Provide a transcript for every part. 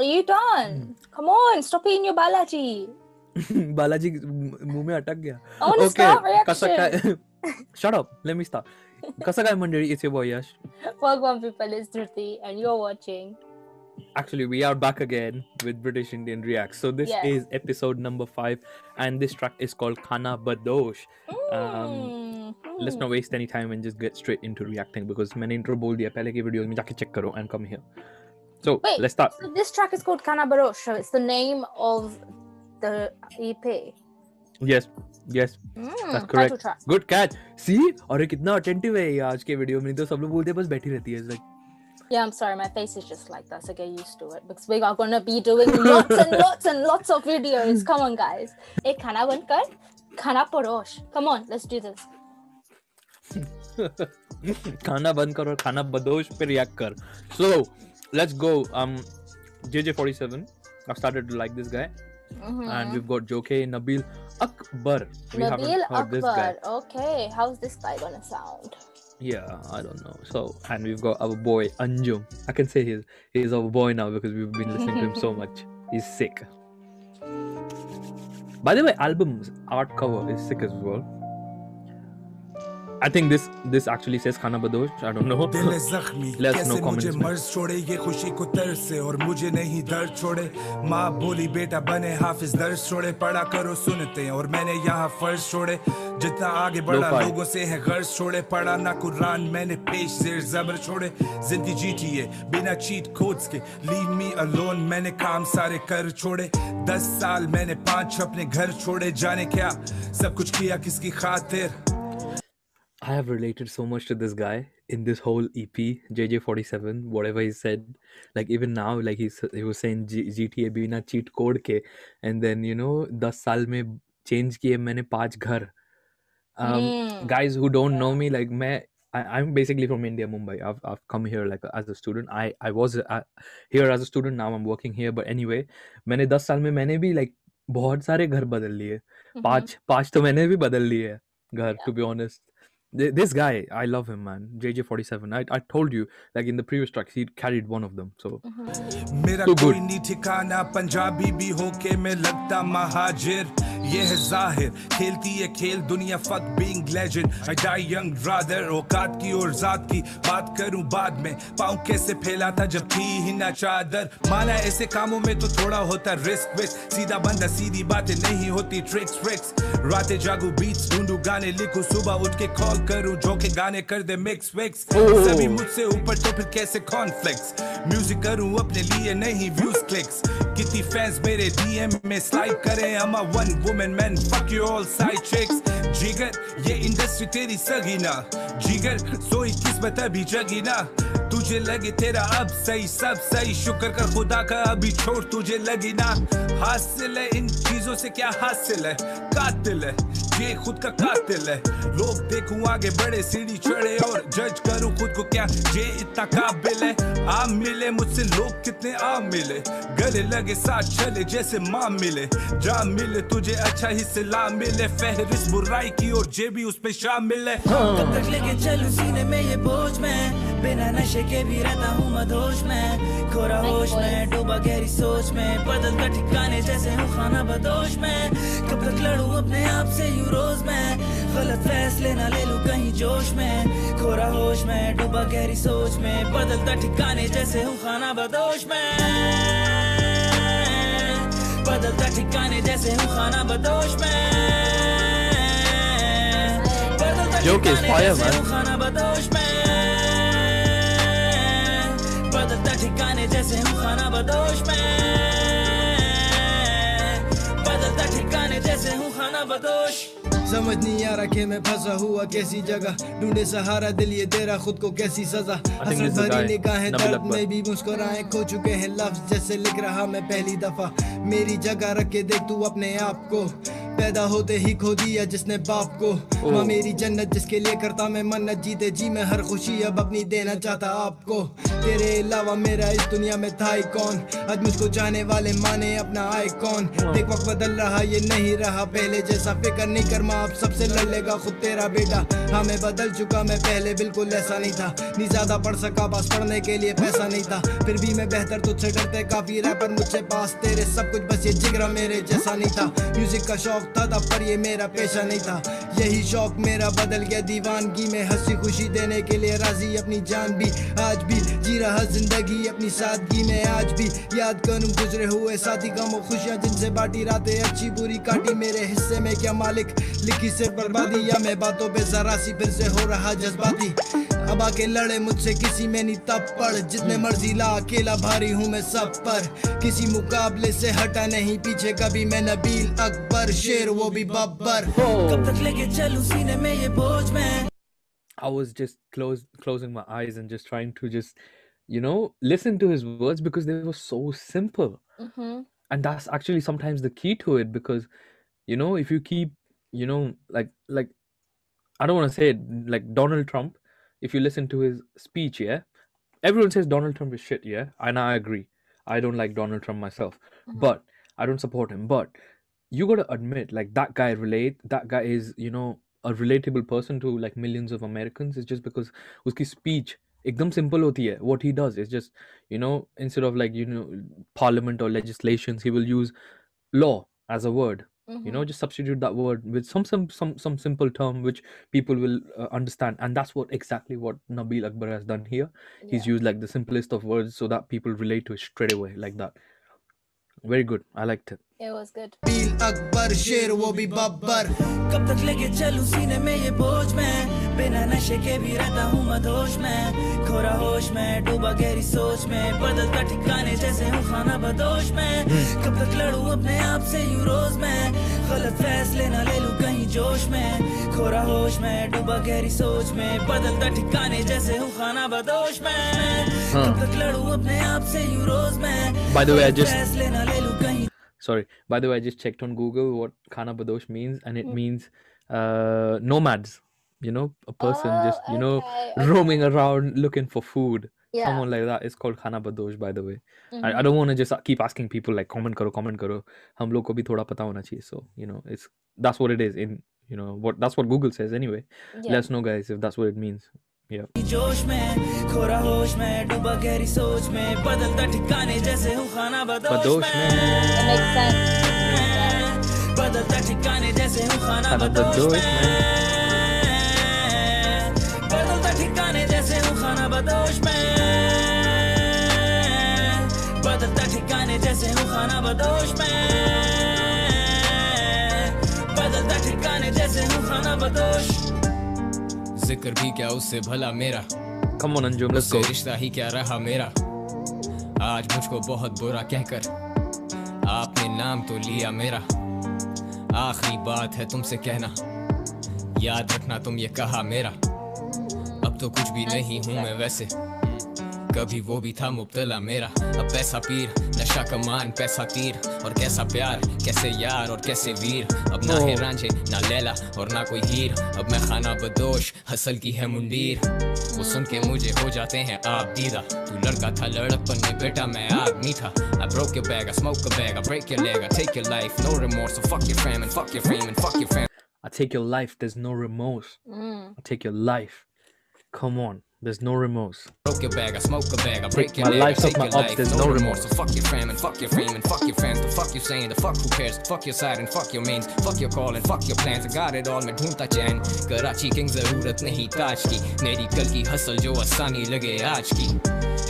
Are you done? Come on, stop eating your Balaji. Balaji मुंह में अटक गया. I want to start reaction. Shut up. Let me start. Kasakai Mandari, it's your boy Yash. Welcome people, it's Dhruti and you're watching. Actually, we are back again with British Indian Reacts. So this is episode number 5 and this track is called Khana Badosh. Let's not waste any time and just get straight into reacting because मैंने intro बोल दिया पहले की videos में जाके check करो and come here. So wait, let's start. So this track is called Khana Badosh. So it's the name of the EP. Yes, that's correct. Good catch. See, और कितना attentive है ये आज के वीडियो में. तो सब लोग बोलते हैं बस बैठी रहती है. It's like, yeah, I'm sorry, my face is just like that, so get used to it because we are gonna be doing lots and lots and lots of videos. Come on, guys. Ek khana bankar, khana parosh. Come on, let's do this. खाना बंद कर और खाना बदोश पे react कर. So let's go. JJ47. I've started to like this guy. And we've got Joke Nabil Akbar. Nabil Akbar. Okay, how's this guy gonna sound? Yeah, I don't know. So, and we've got our boy Anjum. I can say he's our boy now because we've been listening to him so much. He's sick. By the way, album's art cover is sick as well. I think this actually says Khana Badosh. I don't know. Let's no comments. मुझे मर्ज छोड़े ये खुशी को तरस से और मुझे नहीं दर्द छोड़े. माँ बोली बेटा बने हाफिज दर्ज छोड़े. पढ़ा करो सुनते और मैंने यहाँ फर्ज छोड़े. जितना आगे बढ़ा लोगों से है गर्ज छोड़े. पढ़ा ना कुरान मैंने पेश जेर जबर छोड़े. जिंदगी जीती है बिना चीट कोड्स के. लीव मी अलोन मैंने काम सारे कर छोड़े. 10 साल मैंने 5 अपने घर छोड़े. जाने क्या सब कुछ किया किसकी खातिर. I have related so much to this guy in this whole EP, JJ47, whatever he said. Like even now, like he was saying GTA बिना cheat code के, and then 10 साल में change किए मैंने 5 घर. Guys who don't know me, like I'm basically from India, Mumbai. I've come here like as a student. I was here as a student. Now I'm working here. But anyway, मैंने 10 साल में मैंने भी like बहुत सारे घर बदल लिए. 5 तो मैंने भी बदल लिए घर, to be honest. This guy, I love him, man. JJ47. I told you, like in the previous tracks, he carried one of them. So, मेरा कोई नहीं ठिकाना पंजाबी भी होके मैं लगता महाजिर. ये है जाहिर खेलती है खेल दुनिया fuck being legend. I die young rather औकात की और जात की बात करूं बाद में. पाँव कैसे फैला था जब थी ही ना चादर. माना ऐसे कामों में तो थोड़ा होता रिस्क विस्क. सीधा बंदा सीधी बातें नहीं होती ट्रिक्स. रातें जागू बीट्स ढूंढू गाने लिखूं सुबह उठ के कॉल करूं जो के गाने कर दे मिक्स विक्स. सभी मुझसे ऊपर तो फिर कैसे कॉन्फ्लिक्ट्स. म्यूजिक करूं अपने लिए नहीं व्यूज क्लिक्स. कितनी फैंस मेरे डीएम में स्लाइड करें. I'm a one woman man fuck you all side chicks. जिगर ये इंडस्ट्री तेरी सगी ना. जिगर सोई किस्मत अभी जगी ना. तुझे लगे तेरा अब सही सब सही. शुक्र कर खुदा का अभी छोड़ तुझे लगी ना. हासिल है इन चीजों से क्या हासिल है. कातिल है ये खुद का कातिल है. लोग देखूं आगे बढ़े सीढ़ी चढ़े और जज करूं खुद को क्या ये इतना काबिल है. आ मिले मुझसे लोग कितने आ मिले. गले लगे साथ चले जैसे माँ मिले. जा मिले तुझे अच्छा हिस्से ला मिले. फहरिस्त बुराई की और जेबी उस पे शामिल है. कब तक लेके चलूं सीने में ये बोझ में. बिना नशे के भी रहता हूँ मदहोश में. खोरा होश में डूबा गहरी सोच में. बदलता ठिकाने जैसे हूँ खाना बदोश में. कब तक लड़ूं अपने आप से यूं रोज में. गलत फैसले ना ले लूं कहीं जोश में. खोरा होश में डूबा गहरी सोच में. बदलता ठिकाने जैसे हूँ खाना बदोश में. बदलता ठिकाने जैसे हूँ खाना बदोश में. बदलता ठिकाने जैसे हूँ खाना बदोश में. बदलता ठिकाने जैसे हूँ खाना बदोश में. बदलता ठिकाने जैसे हूँ खाना बदोश. समझ नहीं आ रहा कि मैं फंसा हुआ कैसी जगह. ढूंढे सहारा दिल ये तेरा खुद को कैसी सजा. हसरत भरी निगाहें दर्द में भी मुस्कुराए. खो चुके हैं लफ्ज जैसे लिख रहा मैं पहली दफा. मेरी जगह रख के देख तू अपने आप को. पैदा होते ही खो दिया जिसने बाप को, माँ मेरी जन्नत जिसके लिए करता मैं मन्नत, जीते जी मैं हर खुशी अब अपनी देना चाहता आपको, तेरे अलावा मेरा इस दुनिया में था ही कौन, आज मुझको जाने वाले माने अपना आइकॉन, देख वक्त बदल रहा ये नहीं रहा पहले जैसा, फिक्र नहीं कर माँ अब सबसे लड़ लेगा खुद तेरा बेटा, हाँ मैं बदल चुका मैं पहले बिल्कुल ऐसा नहीं था, नहीं ज्यादा पढ़ सका बस पढ़ने के लिए पैसा नहीं था, फिर भी मैं बेहतर तुझसे डरते काफी रैपर मुझसे पास तेरे सब कुछ, बस ये जिगरा मेरे जैसा नहीं था, म्यूजिक का शौक था तब पर ये मेरा पेशा नहीं था, यही शौक मेरा बदल गया दीवानगी में, हंसी खुशी देने के लिए राजी अपनी जान भी, आज भी जी रहा जिंदगी अपनी सादगी में, आज भी याद करूं गुजरे हुए साथी गम और खुशियां जिनसे बांटी रातें अच्छी बुरी काटी, मेरे हिस्से में क्या मालिक लिखी सिर्फ बर्बादी, या मैं बातों पे जरा सी फिर से हो रहा जज्बाती, अब आके लड़े मुझसे किसी में नहीं तब पड़, जितने मर्जी ला अकेला भारी हूँ मैं सब पर, किसी मुकाबले से हटा नहीं पीछे कभी मैं, नबील अकबर शेर वो भी बब्बर, कब तक लेके चलूं सीने में ये बोझ में। I was just closing my eyes and just trying to just, listen to his words because they were so simple. And that's actually sometimes the key to it because, if you keep, like I don't want to say it, like Donald Trump, if you listen to his speech, yeah, everyone says Donald Trump is shit, yeah, and I agree. I don't like Donald Trump myself, but I don't support him. But you got to admit, like that guy is, a relatable person to like millions of Americans. It's just because uski speech ekdam simple hoti hai. What he does is just, instead of like, parliament or legislations, he will use law as a word. Just substitute that word with some simple term which people will understand, and that's exactly what Nabeel Akbar has done here. He's used like the simplest of words so that people relate to it straight away, like that. Very good. I liked it. It was good. Akbar शेर वो भी बब्बर, कब तक लेके चलूं सीने में ये बोझ में, बिना नशे के भी रहता हूँ मदहोश में, खोरा होश में डूबा गहरी सोच में, बदलता ठिकाने जैसे हूँ खाना बदोश में, कब तक लड़ूं अपने आप से यूं रोज में, गलत फैसले ना ले लूं कहीं जोश में, खोरा होश में डूबा गहरी सोच में, बदलता ठिकाने जैसे हूँ खाना बदोश में, कब तक लड़ूं अपने आप से यूं रोज में, By the way, फैसले ना ले लूं कहीं। By the way, I just checked on Google what Khana Badosh means, and it means nomads. A person just, roaming around looking for food. Yeah. Someone like that is called Khana Badosh, by the way. I don't want to just keep asking people like comment karo. Hum log ko bhi thoda pata hona chahiye. So, that's what it is in, that's what Google says anyway. Yeah. Let us know, guys, if that's what it means. Yeah. जोश में खोरा होश में डूबा गहरी सोच में, बदलता ठिकाने जैसे हूँ खाना बदोश में, It makes sense. बदलता ठिकाने जैसे हूँ खाना बदोश में, बदलता ठिकाने जैसे हूँ खाना बदोश में, बदलता ठिकाने जैसे हूँ खाना बदोश में, बदलता ठिकाने जैसे हूँ खाना बदोश। जिक्र भी क्या उससे भला मेरा, Come on, Anjum, let's go. उससे रिश्ता ही क्या रहा मेरा, आज मुझको बहुत बुरा कहकर आपने नाम तो लिया मेरा, आखिरी बात है तुमसे कहना, याद रखना तुम ये कहा मेरा, अब तो कुछ भी नहीं हूँ मैं वैसे, कभी वो भी था मुब्तला मेरा, अब पैसा पीर नशा कमान पैसा तीर, और कैसा प्यार कैसे यार और कैसे वीर, अब ना है रांझे ना लैला और ना कोई हीर, अब मैं खाना बदोश हसल की है मुंडीर, वो सुन के मुझे हो जाते हैं आप दीदा, तू लड़का था लड़कपन में बेटा मैं आदमी था, I broke your bag, I smoke a bag, I break your leg, I take your life, no remorse, so fuck your fam and fuck your fame and fuck your fam. I take your life, there's no remorse. I take your life. Come on. There's no remorse. Broke your bag, I smoke a bag, I break your my leg, I life, take my your ups, life, there's no no remorse. So fuck your fam and fuck your fame and fuck your fans. The fuck you saying, the fuck who cares? Fuck your side and fuck your mains. Fuck your call and fuck your plans. I got it all, मैं ढूंढता चैन Karachi king जरूरत नहीं ताज की, मेरी कल की hustle जो आसानी लगे आज की,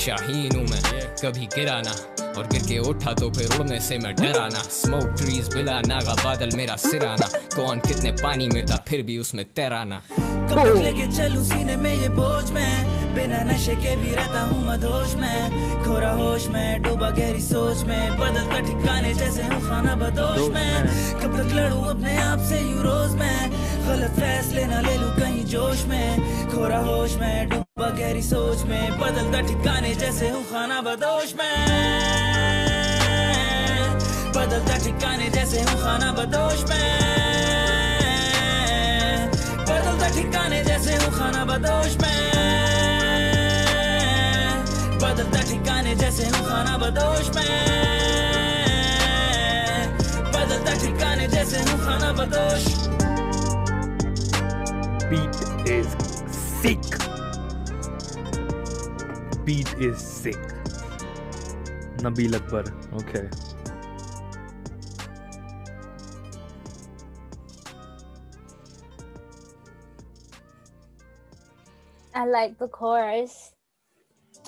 शाहीन हूँ मैं कभी गिरा ना, और गिर के उठा तो फिर उड़ने से मैं डराना, स्मोक ट्रीज बिला नागा बादल मेरा सिराना, कौन कितने पानी में था फिर भी उसमें तैराना, कब तक लेके चलूं सीने में ये बोझ में, बिना नशे के भी रहता हूँ मदहोश में, खोरा होश में डूबा गहरी सोच में, बदलता ठिकाने जैसे हूँ खाना बदोश में, कब तक लड़ूं अपने आप से यूं रोज में, गलत फैसले ना ले लूं कहीं जोश में, खोरा होश में डूबा गहरी सोच में, बदलता ठिकाने जैसे हूँ खाना बदोश में, बदलता ठिकाने जैसे हूँ खाना बदोश में। ठिकाने जैसे हूँ खाना बदोश में, बदलता ठिकाने जैसे हूँ खाना बदोश में, बदलता ठिकाने जैसे हूँ खाना बदोश. Beat is sick. Beat is sick. Nabil Akbar. Okay. I like the chorus.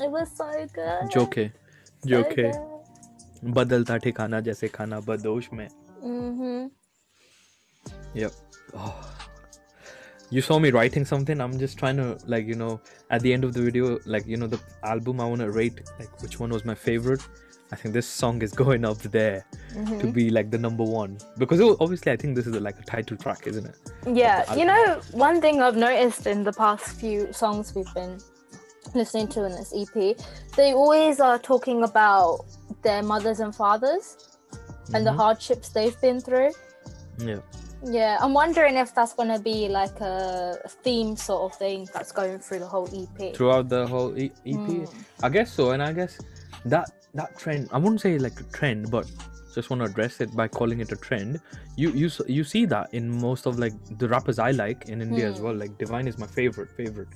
It was so good. Joke. So Joke. good. बदलता ठिकाना जैसे खाना बदोश में. Yep. Oh. You saw me writing something. I'm just trying to, like, you know, at the end of the video, like, you know, the album, I want to rate like which one was my favorite. I think this song is going up there to be like the number one, because obviously I think this is like a title track, isn't it? Yeah, you know, one thing I've noticed in the past few songs we've been listening to in this EP, they always are talking about their mothers and fathers and the hardships they've been through. Yeah. Yeah, I'm wondering if that's going to be like a theme sort of thing that's going through the whole EP. Throughout the whole EP? I guess so. And I guess that trend, I wouldn't say like a trend, but just want to address it by calling it a trend. You see that in most of like the rappers I like in India as well. Like Divine is my favorite.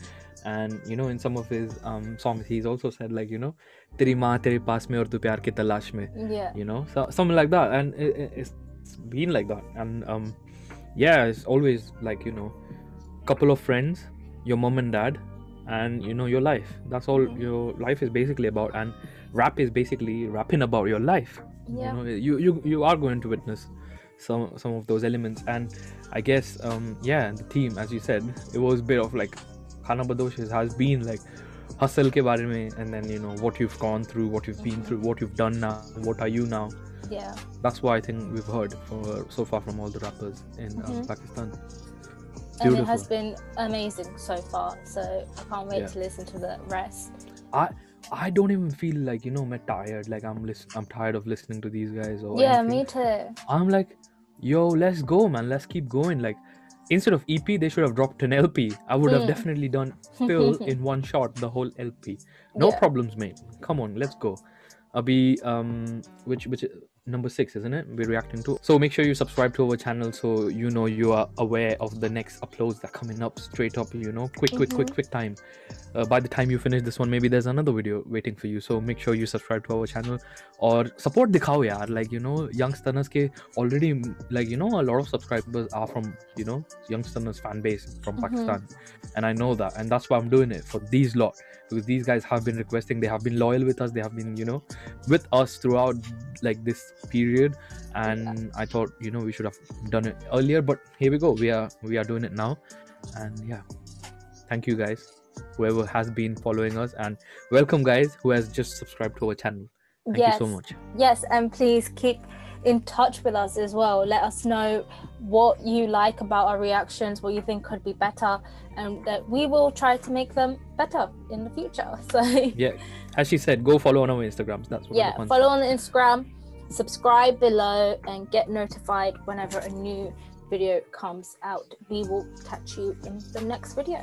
And you know, in some of his songs, he's also said like, you know, Teri maa tere paas mein aur tu pyar ki talash mein. Yeah. You know, so, something like that. And it's been like that. And yeah, it's always like, you know, couple of friends, your mom and dad, and you know, your life. That's all your life is basically about. And rap is basically rapping about your life. Yeah. You know, you are going to witness some of those elements. And I guess yeah, the theme, as you said, it was a bit of like Khana Badosh has been like hustle ke bare mein, and then, you know, what you've gone through, what you've been through, what you've done now, what are you now. Yeah. That's what I think we've heard so far from all the rappers in Pakistan. And it has been amazing so far, so I can't wait to listen to the rest. I don't even feel like, you know, I'm tired, like I'm tired of listening to these guys or yeah, anything. me too. I'm like, yo, let's go, man, let's keep going. Like, instead of EP, they should have dropped an LP. I would have definitely done still in one shot the whole LP. No problems, mate. Come on, let's go. Abhi, which number 6, isn't it? We're reacting to. So make sure you subscribe to our channel so you know you are aware of the next uploads that are coming up straight up, you know, quick time. By the time you finish this one, maybe there's another video waiting for you. So make sure you subscribe to our channel or support dikhao yaar. Like, you know, Youngsters ke already, like, you know, a lot of subscribers are from, you know, Youngsters fan base from Pakistan, and I know that, and that's why I'm doing it for these lot, because these guys have been requesting, they have been loyal with us, they have been, you know, with us throughout like this period, and I thought, you know, we should have done it earlier, but here we go, we are doing it now. And yeah, thank you guys, whoever has been following us, and welcome guys who has just subscribed to our channel. Thank you so much. Yes, and please keep in touch with us as well. Let us know what you like about our reactions, what you think could be better, and that we will try to make them better in the future. So yeah, as she said, go follow on our Instagrams. That's what follow on the Instagram, subscribe below, and get notified whenever a new video comes out. We will catch you in the next video.